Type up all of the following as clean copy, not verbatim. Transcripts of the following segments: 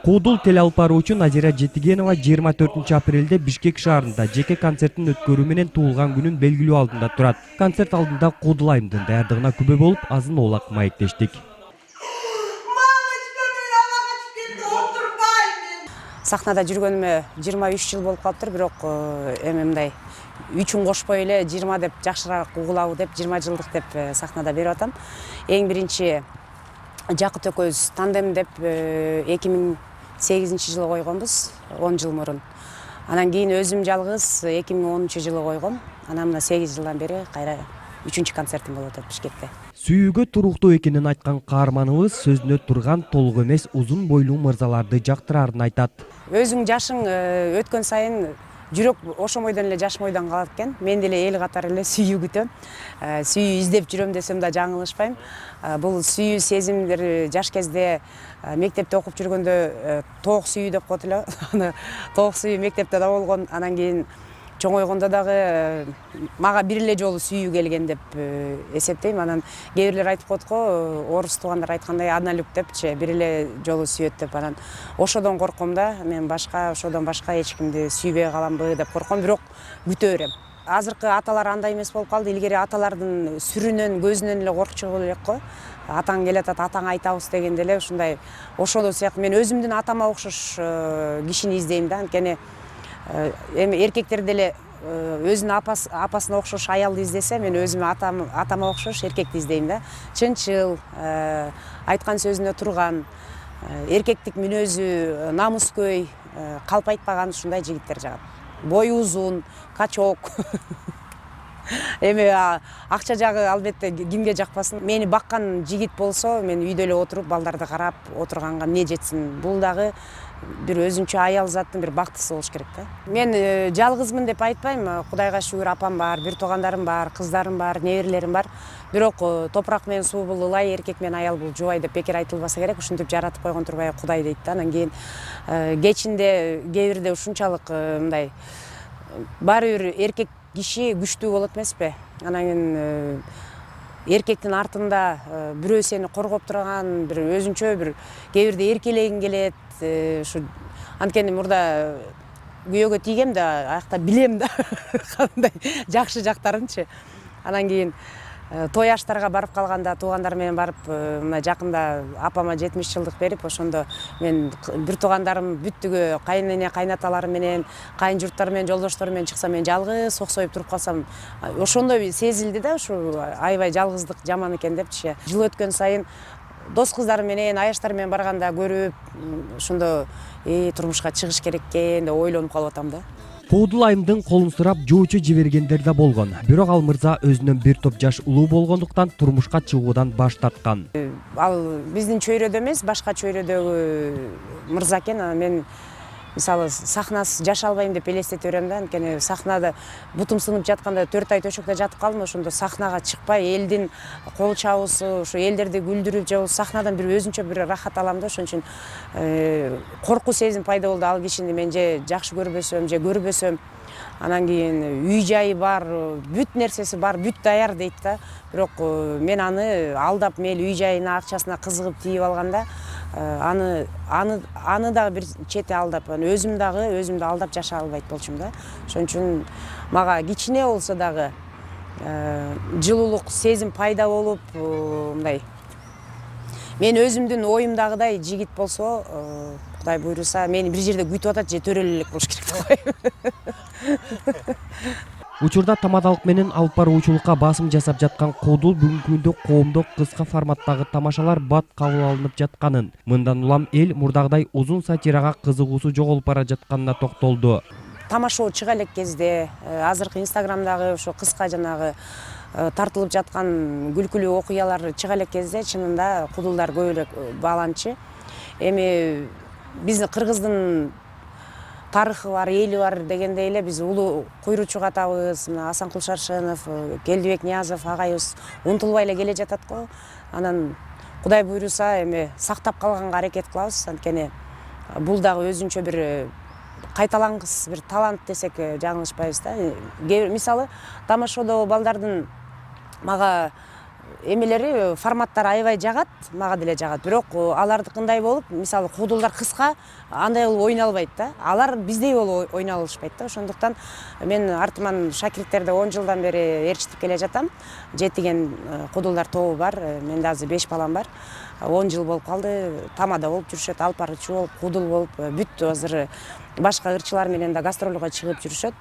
Куудул телеалпаруучу Назира Жетигенова 24 апрелде Бишкек шаарында жеке концертин өткөрүү менен туулган күнүн белгилөө алдында турат. Концерт алдында куудул айымдын даярдыгына күбө болуп, азын-оолак маектештик. Сахнада жүргөнүмө 23 жыл болуп калыптыр, бирок эми мындай 3-үн кошпой эле 20 деп жакшыраак угулабы деп 20 жылдык деп сахнада берип атам. Эң биринчи жагат экөөбүз тандем деп 2008 жылы койгонбуз, 10 жыл мурун. Анан кийин өзүм жалгыз 2010 жылы койгом. Анан мына 8 жылдан бери кайра 3-үнчү концертим болуп атат Бишкекте. Сүйүүгө туруктуу экенин айткан каарманыбыз сөзүнө турган толук эмес узун бойлуу мырзаларды жактырарын айтат. Өзүң жашың өткөн сайын жүрөк ошомойдон эле жашмойдон калат экен. Мен деле эл катары эле сүйүү күтөм. Сүйүү издеп жүрөм десем да жаңылышпайм. Бул сүйүү сезимдер жаш кезде мектепте окуп жүргөндө тоок сүйүү деп коет эле. Аны тоок сүйүү мектепте да болгон. Анан кийин чоңойгондо дагы мага бир эле жолу сүйүү келген деп эсептейм. Анан кээ бирлер айтып коет го, орус туугандар айткандай однолюб депчи, бир эле жолу сүйөт деп. Анан ошодон корком да, мен ошодон башка эч кимди сүйбөй каламбы деп корком, бирок күтө берем. Азыркы аталар андай эмес болуп калды. Илгери аталардын сүрүнөн, көзүнөн эле коркчу элек го. Атаң келатат, атаңа айтабыз дегенде эле ушундай ошол сыяктуу мен өзүмдүн атама окшош кишини издейм да. Анткени эми эркектер деле өзүнүн апасына окшош аялды издесе, мен өзүм атама окшош эркекти издейм да. Чынчыл, айткан сөзүнө турган, эркектик мүнөзү, намыскөй, калп айтпаган ушундай жигиттер жагат. Бою узун, качок. Эми акча жагы албетте кимге жакпасын. Мени баккан жигит болсо, мен үйдө эле отуруп, балдарды карап отурганга эмне жетсин. Бул дагы бир өзүнчө аял заттын бир бактысы болуш керек да. Мен жалгызмын деп айтпайм. Кудайга шүгүр, апам бар, бир туугандарым бар, кыздарым бар, неберелерим бар. Бирок топурак менен суу бул ылай, эркек менен аял бул жубай деп бекер айтылбаса керек. Ушинтип жаратып койгон турбай Кудай дейт да. Анан кийин кечинде кээ бирде ушунчалык мындай баары бир эркек киши күчтүү болот эмеспи? Анан кийин эркектин артында бирөө сени коргоп турган, бир өзүнчө бир кээ бирде эркелегиң келет. Ушу анткени мурда күйөөгө тийгем да, аякта билем да кандай жакшы жактарынчы. Анан кийин той аштарга барып калганда, туугандар менен барып, мына жакында апама 70 жылдык берип, ошондо мен бир туугандарым бүттүгө кайнене, кайнаталарым менен, кайын журттары менен, жолдоштору менен чыксам, мен жалгыз оксоюп туруп калсам, ошондой сезилди да, ушу аябай жалгыздык жаман экен депчи. Жыл өткөн сайын дос кыздарым менен, аяштар менен барганда көрүп, ошондо турмушка чыгыш керек экен деп ойлонуп калып атам да. Куудул айымдын колун сурап жоочу жибергендер да болгон. Бирок ал мырза өзүнөн бир топ жаш улуу болгондуктан турмушка чыгуудан баш тарткан. Ал биздин чөйрөдө эмес, башка чөйрөдөгү мырза экен. Мен мисалы сахнасы жаша албайм деп элестете берем да. Анткени сахнада бутум сынып жатканда 4 ай төшөктө жатып калдым, ошондо сахнага чыкпай, элдин кол чабуусу, ошо элдерди күлдүрүп же сахнадан бир өзүнчө бир рахат алам да. Ошон үчүн коркуу сезим пайда болду. Ал кишини мен же жакшы көрбөсөм, же көрбөсөм. Анан кийин үй жайы бар, бүт нерсеси бар, бүт даяр дейт да. Бирок мен аны алдап, мейли үй жайына, акчасына кызыгып тийип алганда, аны дагы бир чете алдап, өзүмдү алдап жаша албайт болчумун да. Ошон үчүн мага кичине болсо дагы жылуулук сезим пайда болуп, мындай мен өзүмдүн оюмдагыдай жигит болсо, Кудай буйруса, мени бир жерде күтүп атат, же төрөлө элек болуш керек деп коем. Учурда тамадалык менен алып баруучулукка басым жасап жаткан Куудул бүгүнкү күндө коомдо кыска форматтагы тамашалар бат кабыл алынып жатканын, мындан улам эл мурдагыдай узун сатирага кызыгуусу жоголуп бара жатканына токтолду. Тамашоо чыга элек кезде, азыркы инстаграмдагы ошо кыска жанагы тартылып жаткан күлкүлүү окуялар чыга элек кезде чынында куудулдар көп эле бааланчы. Эми биздин кыргыздын тарыхы бар, эли бар дегендей эле биз улуу куйруучу катабыз. Мына Асанкул Шаршенов, Келдибек Ниязов агайыбыз унутулбай эле келе жатат го. Анан Кудай буйруса эми сактап калганга аракет кылабыз. Анткени бул дагы өзүнчө бир кайталангыс бир талант десек жаңылышпайбыз да. Мисалы тамашоодо балдардын мага эмелери форматтары аябай жагат, мага деле жагат. Бирок алардыкындай болуп, мисалы куудулдар кыска, андай болуп ойналбайт да. Алар биздей болуп ойнала алышпайт да. Ошондуктан мен артыман шакирттерди 10 жылдан бери ээрчитип келе жатам. Жетиген куудулдар тобу бар. Менде азыр 5 балам бар. 10 жыл болуп калды. Тамада болуп жүрүшөт, алпаруучу болуп, куудул болуп, бүт азыр башка ырчылар менен да гастролго чыгып жүрүшөт.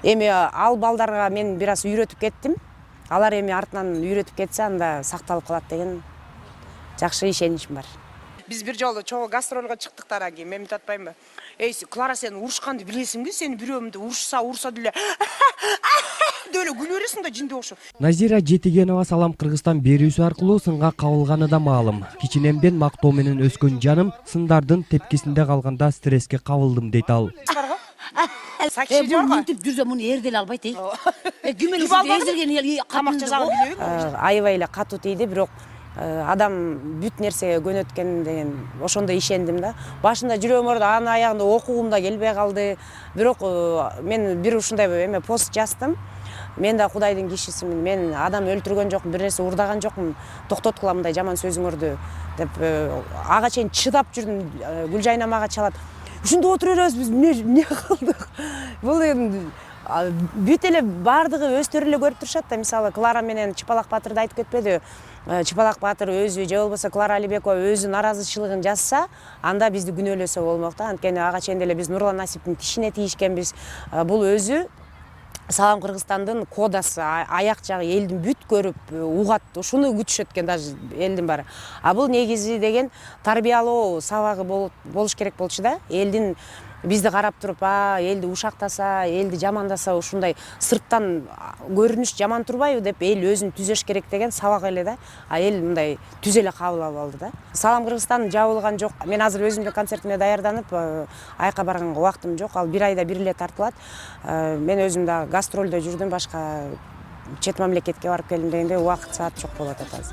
Эми ал балдарга мен бир аз үйрөтүп кеттим. Алар эми артынан үйрөтүп кетсе, анда сакталып калат деген жакшы ишеничим бар. Биз бир жолу чогуу гастролго чыктыктар, мен мынтип атпаймынбы? Эй, Клара, сен урушканды билесиңби? Сени бирөөмдү урса деле деле күлө бересиң да, жинде окшоп. Назира Жетигенова салам Кыргызстан берүүсү аркылуу сынга кабылганы да маалым. Кичинемден мактоо менен өскөн жаным Сындардын тепкисинде калганда стресске кабылдым дейт ал. Мынтип жүрсө муну эрделе албайт, Тамак жасаган билебейм. Аябай эле катуу тийди, бирок адам бүт нерсеге көнөткөн деген ошондой ишендим да. Башында жүрөгүм ооруду, анын аягында окугум да келбей калды. Бирок мен бир ушундай эме пост жаздым. Мен да Кудайдын кишисимин. Мен адам өлтүргөн жокмун, бир нерсе урдаган жокмун. Токтоткула мындай жаман сөзүңөрдү деп ага чейин чыдап жүрдүм. Гүлжайнам ага чалат. Ушунда отура беребиз, биз эмне кылдык? Бул эми бүт эле бардыгы өздөрү эле көрүп турушат да. Мисалы Клара менен Чыпалак Батырды айтып кетпеди. Чыпалак Батыр өзү же болбосо Клара Алибекова өзү наразычылыгын жазса, анда бизди күнөөлөсө болмок да. Анткени ага чейин деле биз Нурлан Насиптин тишине тийишкенбиз. Бул өзү Салам Кыргызстандын кодасы, аяк жагы элдин бүт көрүп угат, ушуну күтүшөт экен даже элдин баары. А бул негизи деген тарбиялоо сабагы болуш керек болчу да. Элдин бизди карап туруп, элди ушактаса, элди жамандаса, ушундай сырттан көрүнүш жаман турбайбы деп эл өзүн түзөш керек деген сабак эле да. А эл мындай түз эле кабыл алып алды да. Салам Кыргызстан жабылган жок. Мен азыр өзүмдүн концертиме даярданып, айка барганга убактым жок. Ал бир айда бир эле тартылат. Мен өзүм да гастролдо жүрдүм, башка чет мамлекетке барып келдим дегенде убакыт саат жок болот атабыз.